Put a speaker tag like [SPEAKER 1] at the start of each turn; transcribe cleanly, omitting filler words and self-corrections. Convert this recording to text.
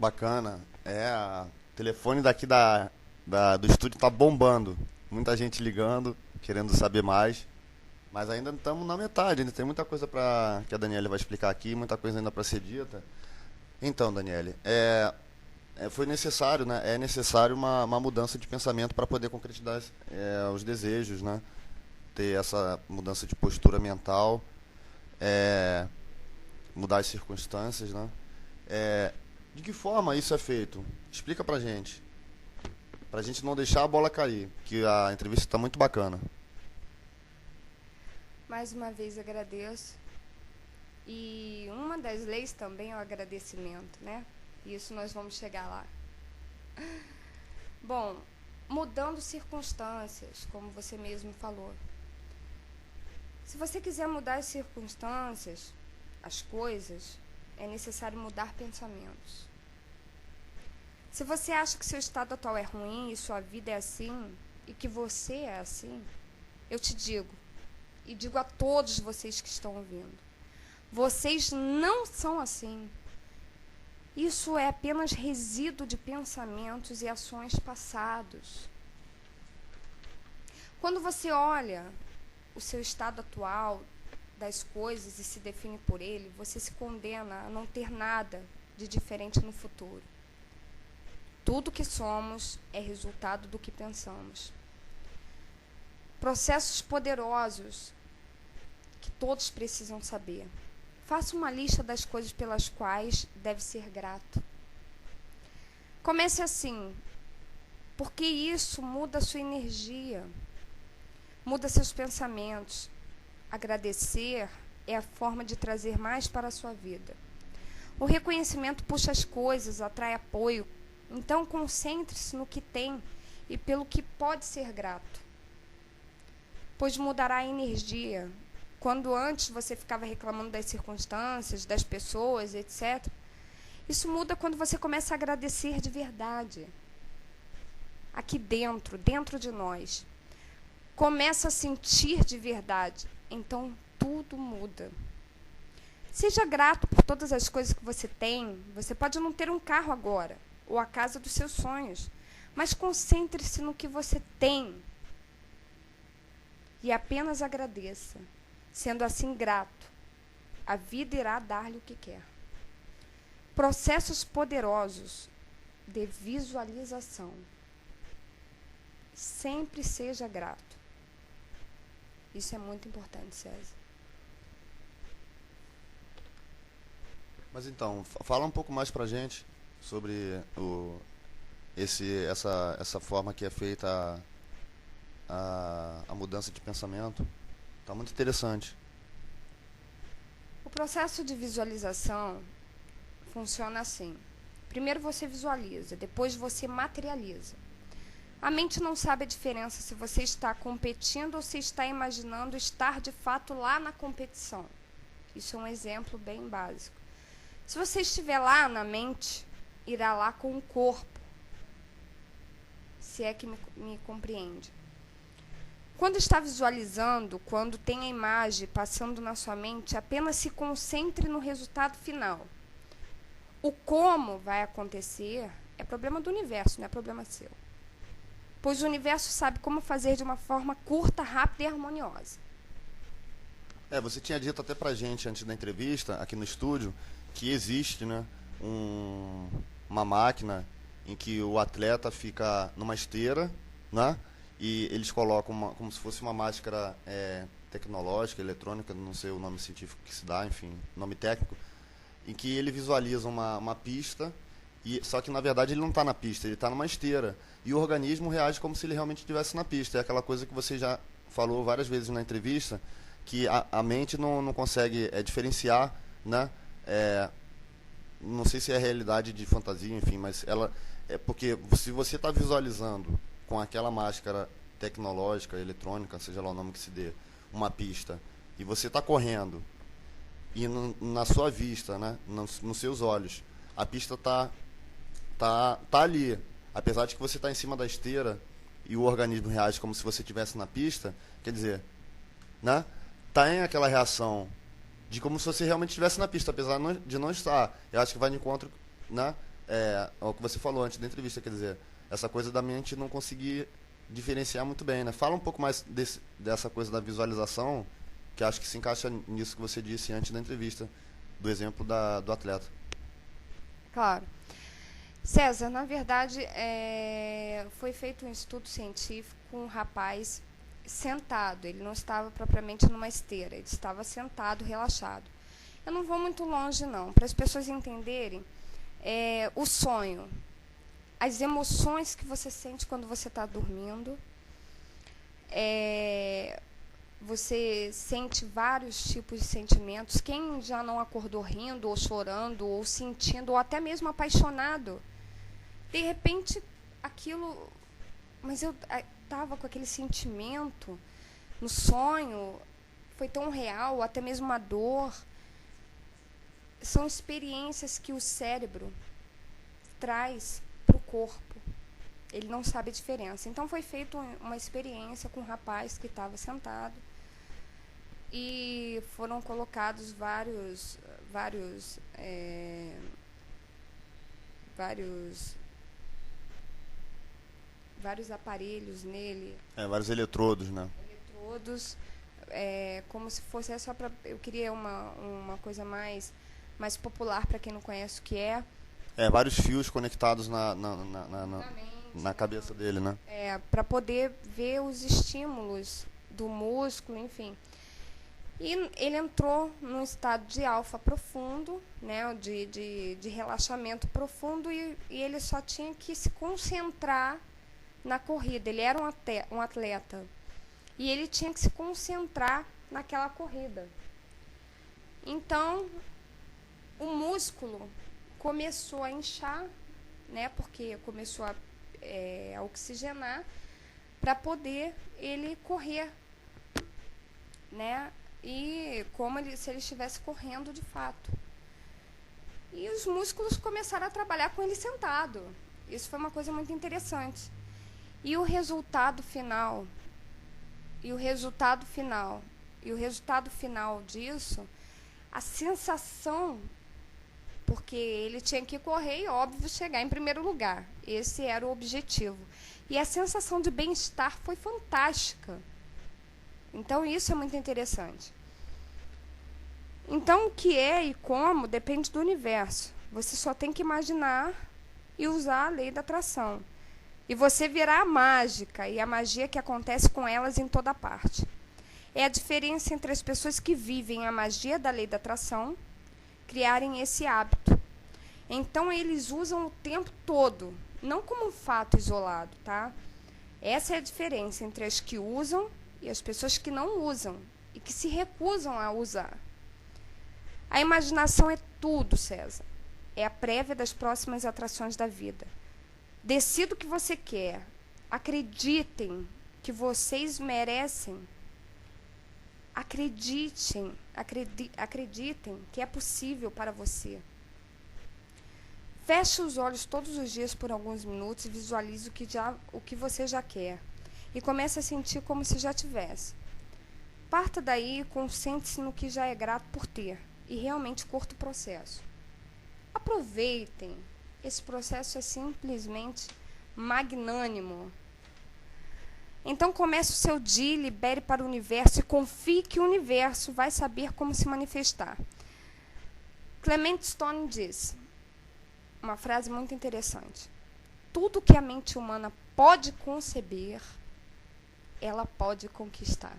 [SPEAKER 1] Bacana. O telefone daqui do estúdio tá bombando. Muita gente ligando, querendo saber mais. Mas ainda estamos na metade, ainda tem muita coisa que a Daniela vai explicar aqui, muita coisa ainda para ser dita. Então, Daniele, foi necessário, né? É necessário uma mudança de pensamento para poder concretizar os desejos, né? Ter essa mudança de postura mental, é, mudar as circunstâncias, né? É, de que forma isso é feito? Explica pra gente não deixar a bola cair, que a entrevista está muito bacana.
[SPEAKER 2] Mais uma vez agradeço. E uma das leis também é o agradecimento, né? Isso nós vamos chegar lá. Bom, mudando circunstâncias, como você mesmo falou. Se você quiser mudar as circunstâncias, as coisas, é necessário mudar pensamentos. Se você acha que seu estado atual é ruim e sua vida é assim, e que você é assim, eu te digo, e digo a todos vocês que estão ouvindo, vocês não são assim. Isso é apenas resíduo de pensamentos e ações passados. Quando você olha o seu estado atual das coisas e se define por ele, você se condena a não ter nada de diferente no futuro. Tudo que somos é resultado do que pensamos. Processos poderosos que todos precisam saber. Faça uma lista das coisas pelas quais deve ser grato. Comece assim, porque isso muda a sua energia, muda seus pensamentos. Agradecer é a forma de trazer mais para a sua vida. O reconhecimento puxa as coisas, atrai apoio. Então, concentre-se no que tem e pelo que pode ser grato, pois mudará a energia. Quando antes você ficava reclamando das circunstâncias, das pessoas, etc., isso muda quando você começa a agradecer de verdade. Aqui dentro de nós. Começa a sentir de verdade. Então, tudo muda. Seja grato por todas as coisas que você tem. Você pode não ter um carro agora, ou a casa dos seus sonhos, mas concentre-se no que você tem e apenas agradeça. Sendo assim grato, a vida irá dar-lhe o que quer. Processos poderosos de visualização. Sempre seja grato. Isso é muito importante, César.
[SPEAKER 1] Mas então, fala um pouco mais pra gente sobre essa forma que é feita a mudança de pensamento. Está muito interessante.
[SPEAKER 2] O processo de visualização funciona assim. Primeiro você visualiza, depois você materializa. A mente não sabe a diferença se você está competindo ou se está imaginando estar de fato lá na competição. Isso é um exemplo bem básico. Se você estiver lá na mente, irá lá com o corpo, se é que me compreende. Quando está visualizando, quando tem a imagem passando na sua mente, apenas se concentre no resultado final. O como vai acontecer é problema do universo, não é problema seu. Pois o universo sabe como fazer de uma forma curta, rápida e harmoniosa.
[SPEAKER 1] Você tinha dito até pra gente antes da entrevista, aqui no estúdio, que existe, né, uma máquina em que o atleta fica numa esteira, né? E eles colocam como se fosse uma máscara tecnológica, eletrônica, não sei o nome científico que se dá, enfim, nome técnico, em que ele visualiza uma pista, só que na verdade ele não está na pista, ele está numa esteira. E o organismo reage como se ele realmente estivesse na pista. É aquela coisa que você já falou várias vezes na entrevista, que a mente não consegue diferenciar, né? Não sei se é realidade de fantasia, enfim, mas ela porque se você está visualizando com aquela máscara tecnológica, eletrônica, seja lá o nome que se dê, uma pista, e você está correndo, e na sua vista, né, nos seus olhos, a pista tá ali, apesar de que você está em cima da esteira e o organismo reage como se você estivesse na pista, quer dizer, né, tem aquela reação de como se você realmente estivesse na pista, apesar de não estar. Eu acho que vai de encontro, né, é o que você falou antes da entrevista, quer dizer, essa coisa da mente não conseguir diferenciar muito bem, né? Fala um pouco mais dessa coisa da visualização, que acho que se encaixa nisso que você disse antes da entrevista, do exemplo do atleta.
[SPEAKER 2] Claro. César, na verdade, foi feito um estudo científico com um rapaz sentado. Ele não estava propriamente numa esteira, ele estava sentado, relaxado. Eu não vou muito longe, não, para as pessoas entenderem o sonho, as emoções que você sente quando você está dormindo. Você sente vários tipos de sentimentos. Quem já não acordou rindo, ou chorando, ou sentindo, ou até mesmo apaixonado? De repente, aquilo... Mas eu estava com aquele sentimento no sonho, foi tão real, até mesmo uma dor. São experiências que o cérebro traz para o corpo. Ele não sabe a diferença. Então, foi feita uma experiência com um rapaz que estava sentado e foram colocados vários aparelhos nele.
[SPEAKER 1] Vários eletrodos, né?
[SPEAKER 2] Eletrodos, como se fosse só para... Eu queria uma coisa mais popular para quem não conhece o que é.
[SPEAKER 1] Vários fios conectados na cabeça dele, né?
[SPEAKER 2] Para poder ver os estímulos do músculo, enfim. E ele entrou num estado de alfa profundo, né, de relaxamento profundo, e ele só tinha que se concentrar na corrida. Ele era um atleta. E ele tinha que se concentrar naquela corrida. Então, o músculo começou a inchar, né, porque começou a oxigenar, para poder ele correr, né, e se ele estivesse correndo de fato. E os músculos começaram a trabalhar com ele sentado. Isso foi uma coisa muito interessante. E o resultado final disso, a sensação, porque ele tinha que correr e, óbvio, chegar em primeiro lugar. Esse era o objetivo. E a sensação de bem-estar foi fantástica. Então, isso é muito interessante. Então, o que é e como depende do universo. Você só tem que imaginar e usar a lei da atração. E você verá a mágica e a magia que acontece com elas em toda parte. É a diferença entre as pessoas que vivem a magia da lei da atração, criarem esse hábito. Então, eles usam o tempo todo, não como um fato isolado, tá? Essa é a diferença entre as que usam e as pessoas que não usam e que se recusam a usar. A imaginação é tudo, César. É a prévia das próximas atrações da vida. Decida o que você quer. Acreditem que vocês merecem. Acreditem que é possível para você. Feche os olhos todos os dias por alguns minutos e visualize o que você já quer. E comece a sentir como se já tivesse. Parta daí e concentre-se no que já é grato por ter. E realmente curta o processo. Aproveitem. Esse processo é simplesmente magnânimo. Então comece o seu dia, libere para o universo e confie que o universo vai saber como se manifestar. Clement Stone diz uma frase muito interessante. Tudo que a mente humana pode conceber, ela pode conquistar.